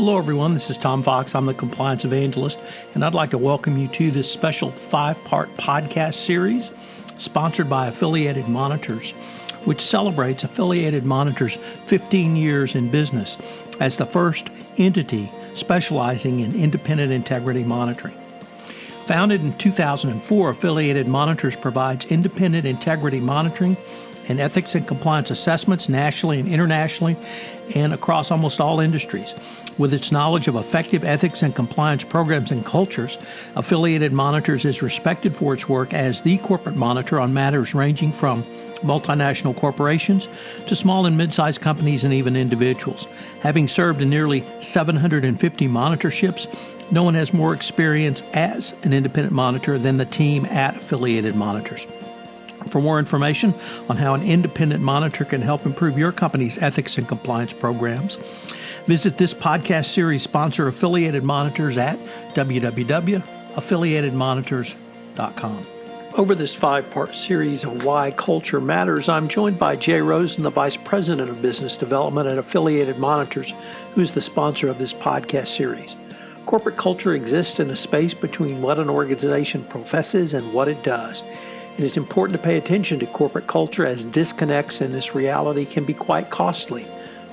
Hello, everyone. This is Tom Fox. I'm the Compliance Evangelist, and I'd like to welcome you to this special 5-part podcast series sponsored by Affiliated Monitors, which celebrates Affiliated Monitors' 15 years in business as the first entity specializing in independent integrity monitoring. Founded in 2004, Affiliated Monitors provides independent integrity monitoring and ethics and compliance assessments nationally and internationally and across almost all industries. With its knowledge of effective ethics and compliance programs and cultures, Affiliated Monitors is respected for its work as the corporate monitor on matters ranging from multinational corporations to small and mid-sized companies and even individuals. Having served in nearly 750 monitorships, no one has more experience as an independent monitor than the team at Affiliated Monitors. For more information on how an independent monitor can help improve your company's ethics and compliance programs, visit this podcast series sponsor, Affiliated Monitors, at www.affiliatedmonitors.com. Over this 5-part series of Why Culture Matters, I'm joined by Jay Rosen, the Vice President of Business Development at Affiliated Monitors, who's the sponsor of this podcast series. Corporate culture exists in a space between what an organization professes and what it does. It is important to pay attention to corporate culture as disconnects in this reality can be quite costly.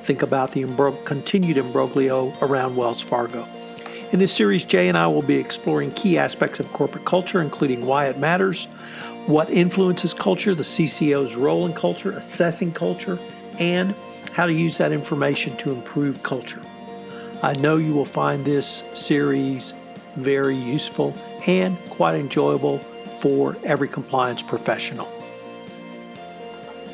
Think about the continued imbroglio around Wells Fargo. In this series, Jay and I will be exploring key aspects of corporate culture, including why it matters, what influences culture, the CCO's role in culture, assessing culture, and how to use that information to improve culture. I know you will find this series very useful and quite enjoyable for every compliance professional.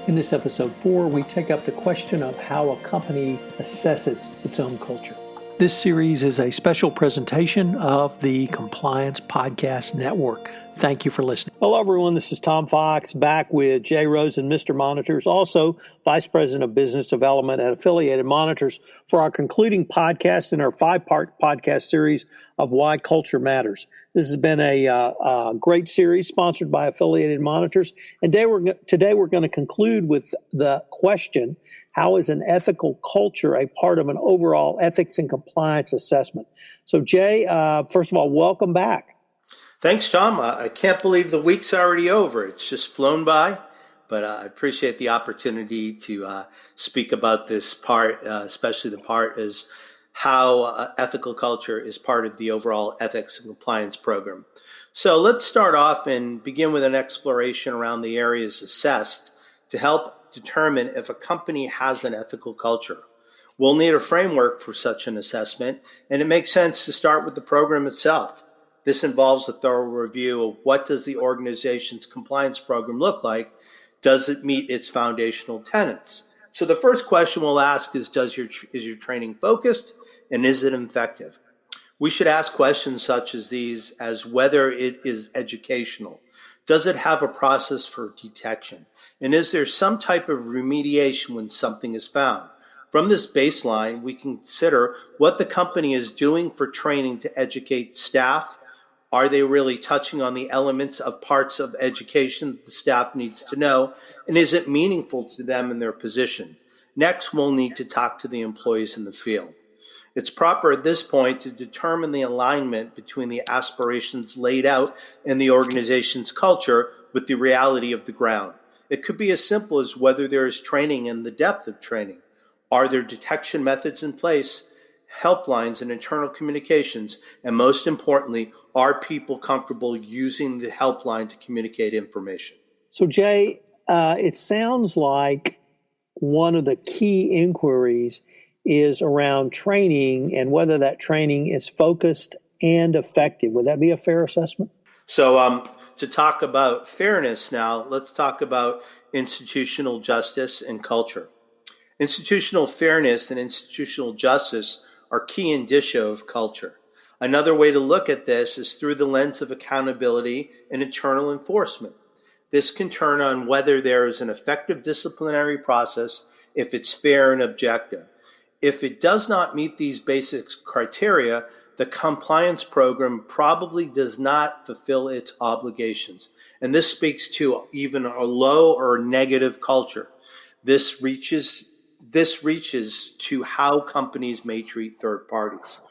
In this episode 4, we take up the question of how a company assesses its own culture. This series is a special presentation of the Compliance Podcast Network. Thank you for listening. Hello, everyone. This is Tom Fox, back with Jay Rosen, Mr. Monitors, also Vice President of Business Development at Affiliated Monitors, for our concluding podcast in our 5-part podcast series of Why Culture Matters. This has been a great series sponsored by Affiliated Monitors. And today we're going to conclude with the question, how is an ethical culture a part of an overall ethics and compliance assessment? So, Jay, first of all, welcome back. Thanks, Tom. I can't believe the week's already over. It's just flown by, but I appreciate the opportunity to speak about this part, especially the part is how ethical culture is part of the overall ethics and compliance program. So let's start off and begin with an exploration around the areas assessed to help determine if a company has an ethical culture. We'll need a framework for such an assessment, and it makes sense to start with the program itself. This involves a thorough review of what does the organization's compliance program look like? Does it meet its foundational tenets? So the first question we'll ask is, is your training focused and is it effective? We should ask questions such as these as whether it is educational. Does it have a process for detection? And is there some type of remediation when something is found? From this baseline, we consider what the company is doing for training to educate staff. Are they really touching on the elements of parts of education that the staff needs to know? And is it meaningful to them in their position? Next, we'll need to talk to the employees in the field. It's proper at this point to determine the alignment between the aspirations laid out in the organization's culture with the reality of the ground. It could be as simple as whether there is training and the depth of training. Are there detection methods in place? Helplines and internal communications, and most importantly, are people comfortable using the helpline to communicate information? So, Jay, it sounds like one of the key inquiries is around training and whether that training is focused and effective. Would that be a fair assessment? So, to talk about fairness now, let's talk about institutional justice and culture. Institutional fairness and institutional justice are key indicia of culture. Another way to look at this is through the lens of accountability and internal enforcement. This can turn on whether there is an effective disciplinary process, if it's fair and objective. If it does not meet these basic criteria, the compliance program probably does not fulfill its obligations. And this speaks to even a low or negative culture. This this reaches to how companies may treat third parties.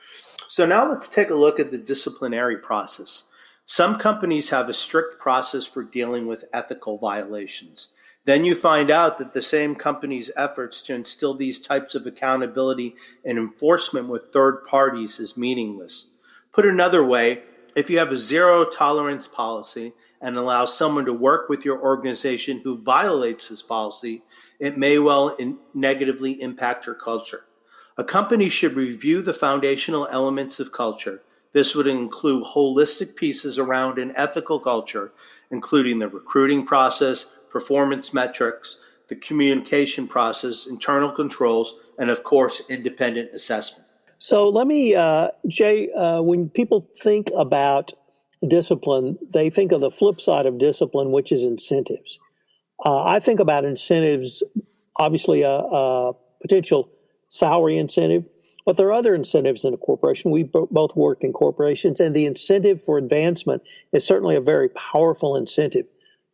So now let's take a look at the disciplinary process. Some companies have a strict process for dealing with ethical violations. Then you find out that the same company's efforts to instill these types of accountability and enforcement with third parties is meaningless. Put another way, if you have a zero tolerance policy and allow someone to work with your organization who violates this policy, it may well negatively impact your culture. A company should review the foundational elements of culture. This would include holistic pieces around an ethical culture, including the recruiting process, performance metrics, the communication process, internal controls, and of course, independent assessment. So let me, Jay, when people think about discipline, they think of the flip side of discipline, which is incentives. I think about incentives, obviously a potential salary incentive, but there are other incentives in a corporation. We both work in corporations, and the incentive for advancement is certainly a very powerful incentive.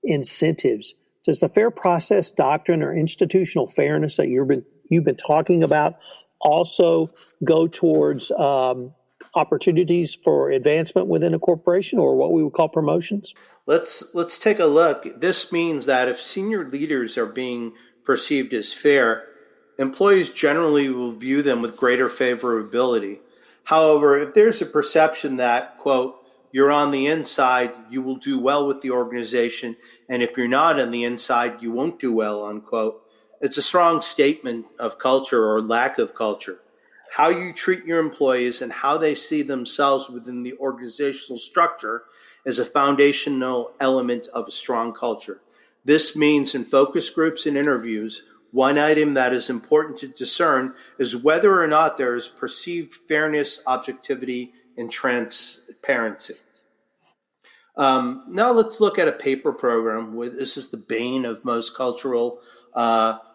Incentives. Does the fair process doctrine or institutional fairness that you've been talking about also go towards opportunities for advancement within a corporation, or what we would call promotions? Let's take a look. This means that if senior leaders are being perceived as fair, employees generally will view them with greater favorability. However, if there's a perception that, quote, you're on the inside, you will do well with the organization, and if you're not on the inside, you won't do well, unquote, it's a strong statement of culture or lack of culture. How you treat your employees and how they see themselves within the organizational structure is a foundational element of a strong culture. This means in focus groups and interviews, one item that is important to discern is whether or not there is perceived fairness, objectivity, and transparency. Now let's look at a paper program. This is the bane of most cultural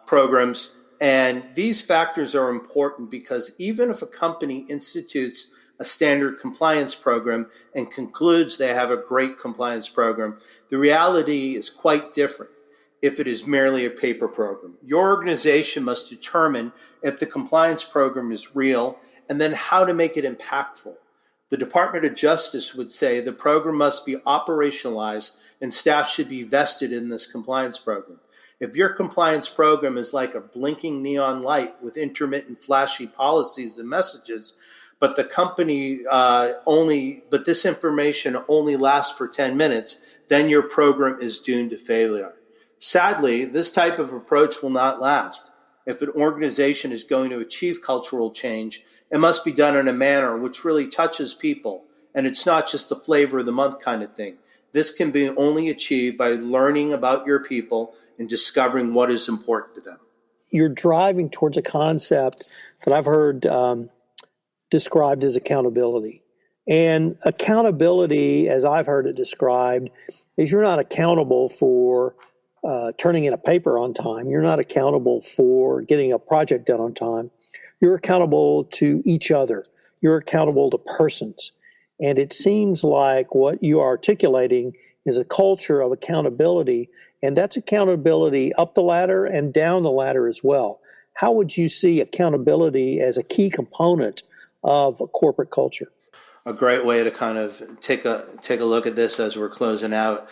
programs. And these factors are important because even if a company institutes a standard compliance program and concludes they have a great compliance program, the reality is quite different if it is merely a paper program. Your organization must determine if the compliance program is real and then how to make it impactful. The Department of Justice would say the program must be operationalized and staff should be vested in this compliance program. If your compliance program is like a blinking neon light with intermittent flashy policies and messages, but this information only lasts for 10 minutes, then your program is doomed to failure. Sadly, this type of approach will not last. If an organization is going to achieve cultural change, it must be done in a manner which really touches people, and it's not just the flavor of the month kind of thing. This can be only achieved by learning about your people and discovering what is important to them. You're driving towards a concept that I've heard described as accountability. And accountability, as I've heard it described, is you're not accountable for turning in a paper on time. You're not accountable for getting a project done on time. You're accountable to each other. You're accountable to persons. And it seems like what you are articulating is a culture of accountability, and that's accountability up the ladder and down the ladder as well. How would you see accountability as a key component of a corporate culture? A great way to kind of take a look at this as we're closing out.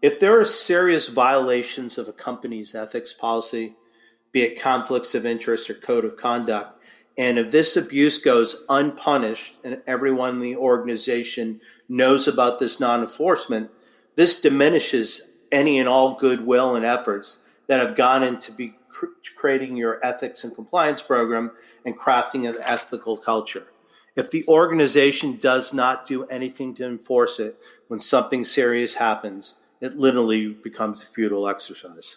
If there are serious violations of a company's ethics policy, be it conflicts of interest or code of conduct, and if this abuse goes unpunished and everyone in the organization knows about this non-enforcement, this diminishes any and all goodwill and efforts that have gone into creating your ethics and compliance program and crafting an ethical culture. If the organization does not do anything to enforce it when something serious happens, it literally becomes a futile exercise.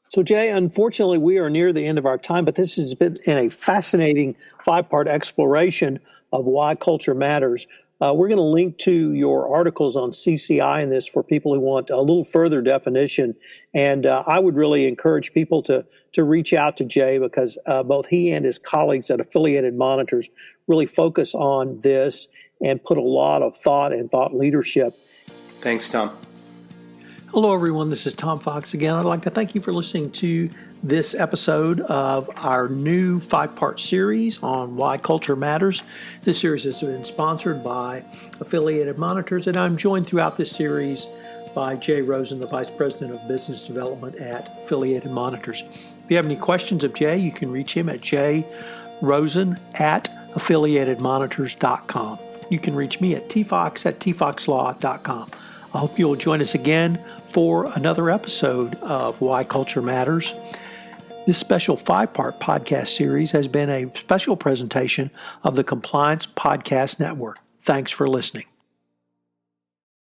So, Jay, unfortunately, we are near the end of our time, but this has been a fascinating 5-part exploration of why culture matters. We're going to link to your articles on CCI in this for people who want a little further definition. And I would really encourage people to reach out to Jay because both he and his colleagues at Affiliated Monitors really focus on this and put a lot of thought and thought leadership. Thanks, Tom. Hello, everyone. This is Tom Fox again. I'd like to thank you for listening to this episode of our new 5-part series on why culture matters. This series has been sponsored by Affiliated Monitors, and I'm joined throughout this series by Jay Rosen, the Vice President of Business Development at Affiliated Monitors. If you have any questions of Jay, you can reach him at jrosen@affiliatedmonitors.com. You can reach me at tfox@tfoxlaw.com. I hope you'll join us again for another episode of Why Culture Matters. This special 5-part podcast series has been a special presentation of the Compliance Podcast Network. Thanks for listening.